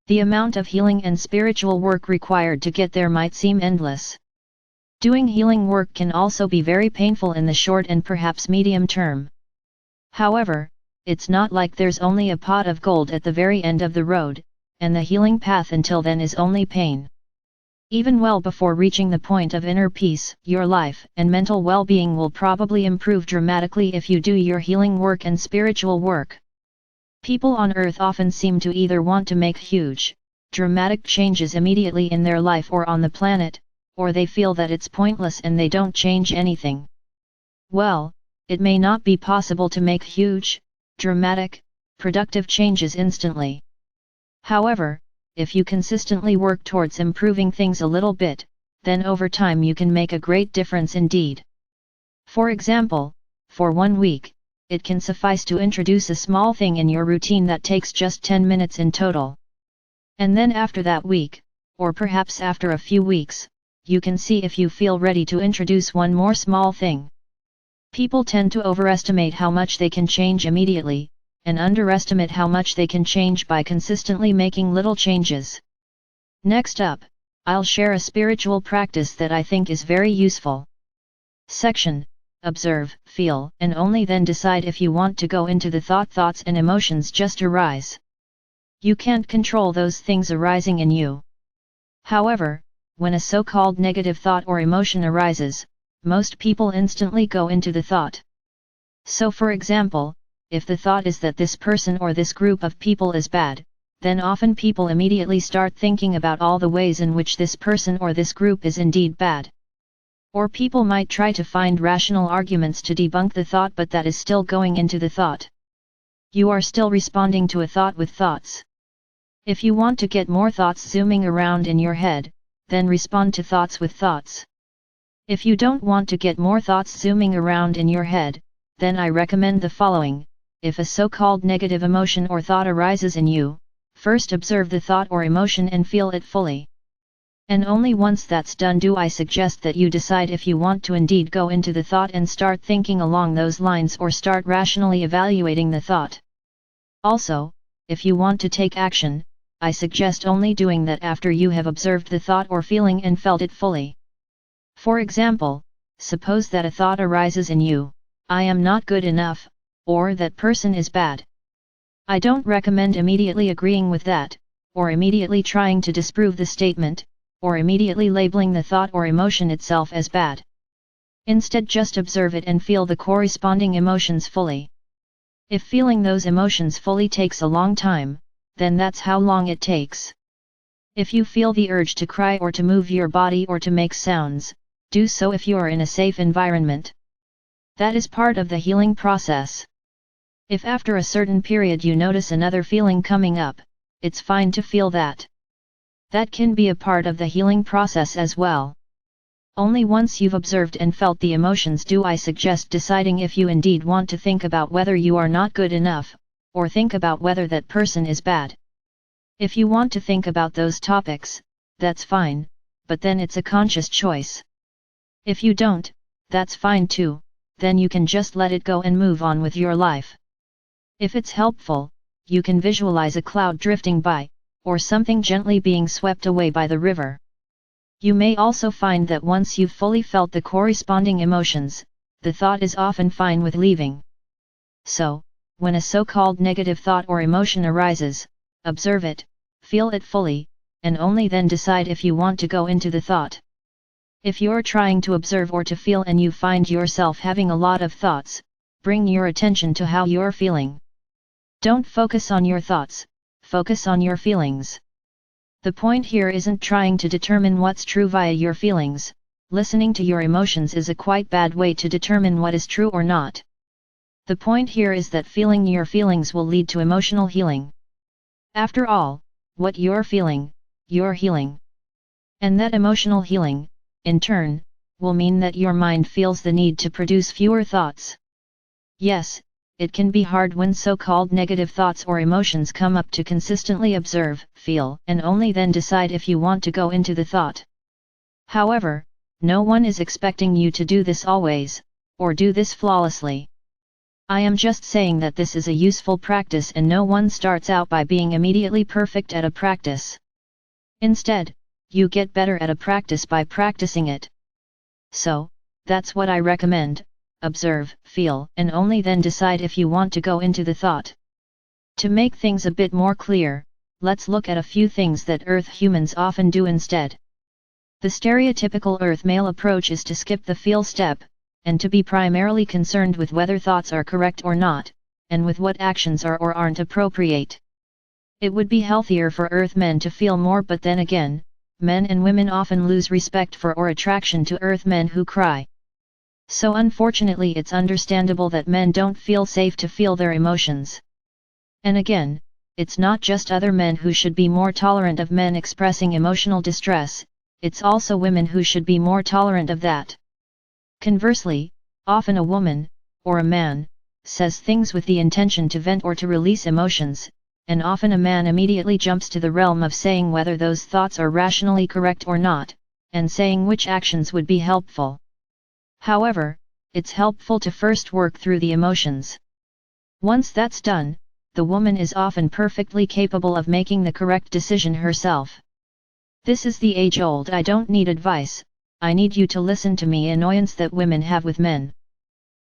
The amount of healing and spiritual work required to get there might seem endless. Doing healing work can also be very painful in the short and perhaps medium term. However, it's not like there's only a pot of gold at the very end of the road, and the healing path until then is only pain. Even well before reaching the point of inner peace, your life and mental well-being will probably improve dramatically if you do your healing work and spiritual work. People on Earth often seem to either want to make huge, dramatic changes immediately in their life or on the planet, or they feel that it's pointless and they don't change anything. Well, it may not be possible to make huge, dramatic, productive changes instantly. However, if you consistently work towards improving things a little bit, then over time you can make a great difference indeed. For example, for 1 week, it can suffice to introduce a small thing in your routine that takes just 10 minutes in total. And then after that week, or perhaps after a few weeks, you can see if you feel ready to introduce one more small thing. People tend to overestimate how much they can change immediately, and underestimate how much they can change by consistently making little changes. Next up, I'll share a spiritual practice that I think is very useful. Section: Observe, feel, and only then decide if you want to go into the thoughts and emotions just arise. You can't control those things arising in you. However, when a so-called negative thought or emotion arises, most people instantly go into the thought. So for example, if the thought is that this person or this group of people is bad, then often people immediately start thinking about all the ways in which this person or this group is indeed bad. Or people might try to find rational arguments to debunk the thought, but that is still going into the thought. You are still responding to a thought with thoughts. If you want to get more thoughts zooming around in your head, then respond to thoughts with thoughts. If you don't want to get more thoughts zooming around in your head, then I recommend the following. If a so-called negative emotion or thought arises in you, first observe the thought or emotion and feel it fully. And only once that's done do I suggest that you decide if you want to indeed go into the thought and start thinking along those lines or start rationally evaluating the thought. Also, if you want to take action, I suggest only doing that after you have observed the thought or feeling and felt it fully. For example, suppose that a thought arises in you, I am not good enough, or that person is bad. I don't recommend immediately agreeing with that, or immediately trying to disprove the statement, or immediately labeling the thought or emotion itself as bad. Instead, just observe it and feel the corresponding emotions fully. If feeling those emotions fully takes a long time, then that's how long it takes. If you feel the urge to cry or to move your body or to make sounds, do so if you are in a safe environment. That is part of the healing process. If after a certain period you notice another feeling coming up, it's fine to feel that. That can be a part of the healing process as well. Only once you've observed and felt the emotions do I suggest deciding if you indeed want to think about whether you are not good enough, or think about whether that person is bad. If you want to think about those topics, that's fine, but then it's a conscious choice. If you don't, that's fine too, then you can just let it go and move on with your life. If it's helpful, you can visualize a cloud drifting by, or something gently being swept away by the river. You may also find that once you've fully felt the corresponding emotions, the thought is often fine with leaving. So, when a so-called negative thought or emotion arises, observe it, feel it fully, and only then decide if you want to go into the thought. If you're trying to observe or to feel and you find yourself having a lot of thoughts, bring your attention to how you're feeling. Don't focus on your thoughts, focus on your feelings. The point here isn't trying to determine what's true via your feelings. Listening to your emotions is a quite bad way to determine what is true or not. The point here is that feeling your feelings will lead to emotional healing. After all, what you're feeling, you're healing. And that emotional healing, in turn, will mean that your mind feels the need to produce fewer thoughts. Yes, it can be hard when so-called negative thoughts or emotions come up to consistently observe, feel, and only then decide if you want to go into the thought. However, no one is expecting you to do this always, or do this flawlessly. I am just saying that this is a useful practice and no one starts out by being immediately perfect at a practice. Instead, you get better at a practice by practicing it. So, that's what I recommend: observe, feel, and only then decide if you want to go into the thought. To make things a bit more clear, let's look at a few things that Earth humans often do instead. The stereotypical Earth male approach is to skip the feel step, and to be primarily concerned with whether thoughts are correct or not, and with what actions are or aren't appropriate. It would be healthier for Earth men to feel more, but then again, men and women often lose respect for or attraction to Earth men who cry. So unfortunately it's understandable that men don't feel safe to feel their emotions. And again, it's not just other men who should be more tolerant of men expressing emotional distress, it's also women who should be more tolerant of that. Conversely, often a woman, or a man, says things with the intention to vent or to release emotions, and often a man immediately jumps to the realm of saying whether those thoughts are rationally correct or not, and saying which actions would be helpful. However, it's helpful to first work through the emotions. Once that's done, the woman is often perfectly capable of making the correct decision herself. This is the age-old "I don't need advice, I need you to listen to me" annoyance that women have with men.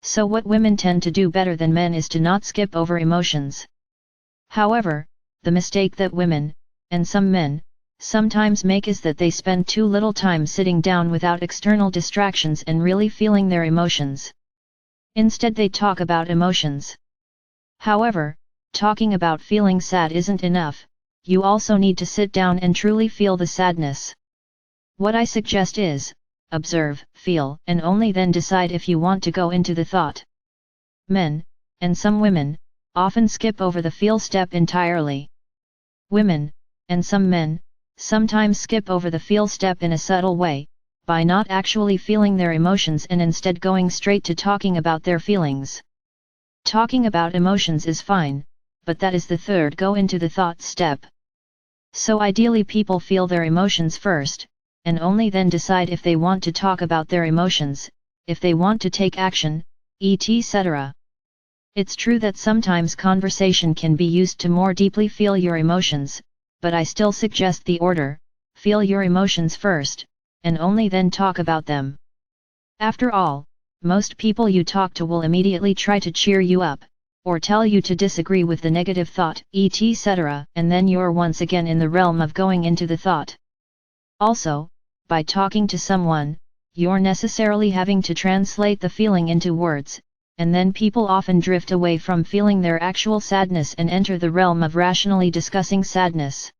So what women tend to do better than men is to not skip over emotions. However, the mistake that women, and some men, sometimes make is that they spend too little time sitting down without external distractions and really feeling their emotions. Instead they talk about emotions. However, talking about feeling sad isn't enough, you also need to sit down and truly feel the sadness. What I suggest is, observe, feel, and only then decide if you want to go into the thought. Men, and some women, often skip over the feel step entirely. Women, and some men, sometimes skip over the feel step in a subtle way, by not actually feeling their emotions and instead going straight to talking about their feelings. Talking about emotions is fine, but that is the third go into the thought step. So ideally people feel their emotions first, and only then decide if they want to talk about their emotions, if they want to take action, etc. It's true that sometimes conversation can be used to more deeply feel your emotions, but I still suggest the order: feel your emotions first, and only then talk about them. After all, most people you talk to will immediately try to cheer you up, or tell you to disagree with the negative thought, etc., and then you're once again in the realm of going into the thought. Also, by talking to someone, you're necessarily having to translate the feeling into words, and then people often drift away from feeling their actual sadness and enter the realm of rationally discussing sadness.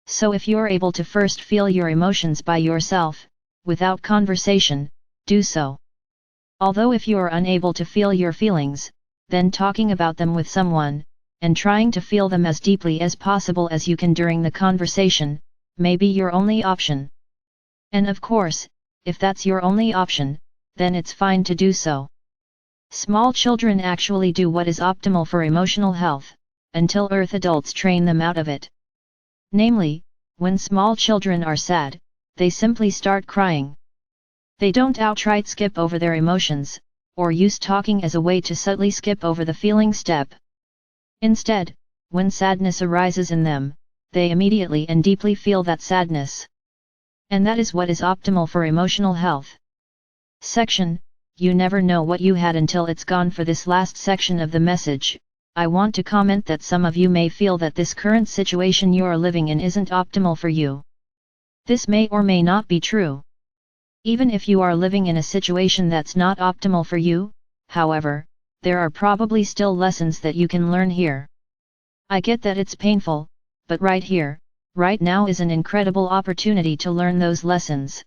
So if you're able to first feel your emotions by yourself, without conversation, do so. Although if you're unable to feel your feelings, then talking about them with someone, and trying to feel them as deeply as possible as you can during the conversation, may be your only option. And of course, if that's your only option, then it's fine to do so. Small children actually do what is optimal for emotional health, until Earth adults train them out of it. Namely, when small children are sad, they simply start crying. They don't outright skip over their emotions, or use talking as a way to subtly skip over the feeling step. Instead, when sadness arises in them, they immediately and deeply feel that sadness. And that is what is optimal for emotional health. Section: You never know what you had until it's gone. For this last section of the message, I want to comment that some of you may feel that this current situation you are living in isn't optimal for you. This may or may not be true. Even if you are living in a situation that's not optimal for you, however, there are probably still lessons that you can learn here. I get that it's painful, but right here, right now is an incredible opportunity to learn those lessons.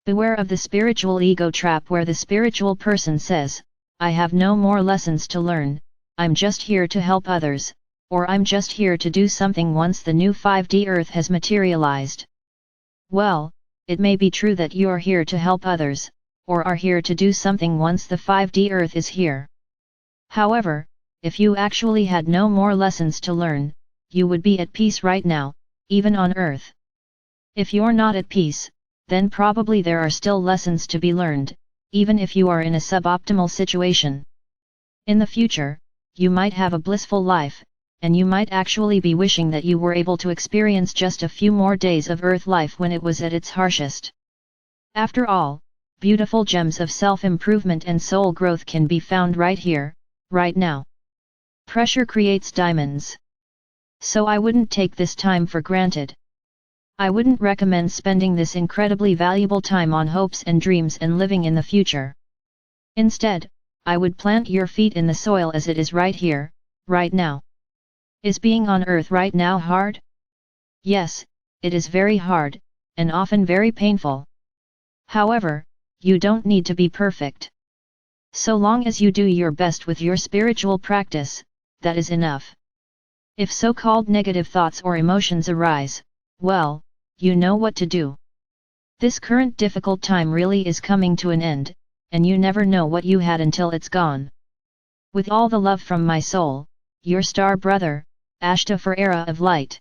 Beware of the spiritual ego trap, where the spiritual person says, "I have no more lessons to learn, I'm just here to help others," or "I'm just here to do something once the new 5D Earth has materialized." Well, it may be true that you're here to help others, or are here to do something once the 5D Earth is here. However, if you actually had no more lessons to learn, you would be at peace right now, even on Earth. If you're not at peace, then probably there are still lessons to be learned, even if you are in a suboptimal situation. In the future, you might have a blissful life, and you might actually be wishing that you were able to experience just a few more days of Earth life when it was at its harshest. After all, beautiful gems of self-improvement and soul growth can be found right here, right now. Pressure creates diamonds. So I wouldn't take this time for granted. I wouldn't recommend spending this incredibly valuable time on hopes and dreams and living in the future. Instead, I would plant your feet in the soil as it is right here, right now. Is being on Earth right now hard? Yes, it is very hard, and often very painful. However, you don't need to be perfect. So long as you do your best with your spiritual practice, that is enough. If so-called negative thoughts or emotions arise, well, you know what to do. This current difficult time really is coming to an end, and you never know what you had until it's gone. With all the love from my soul, your star brother, Ashtar for Era of Light.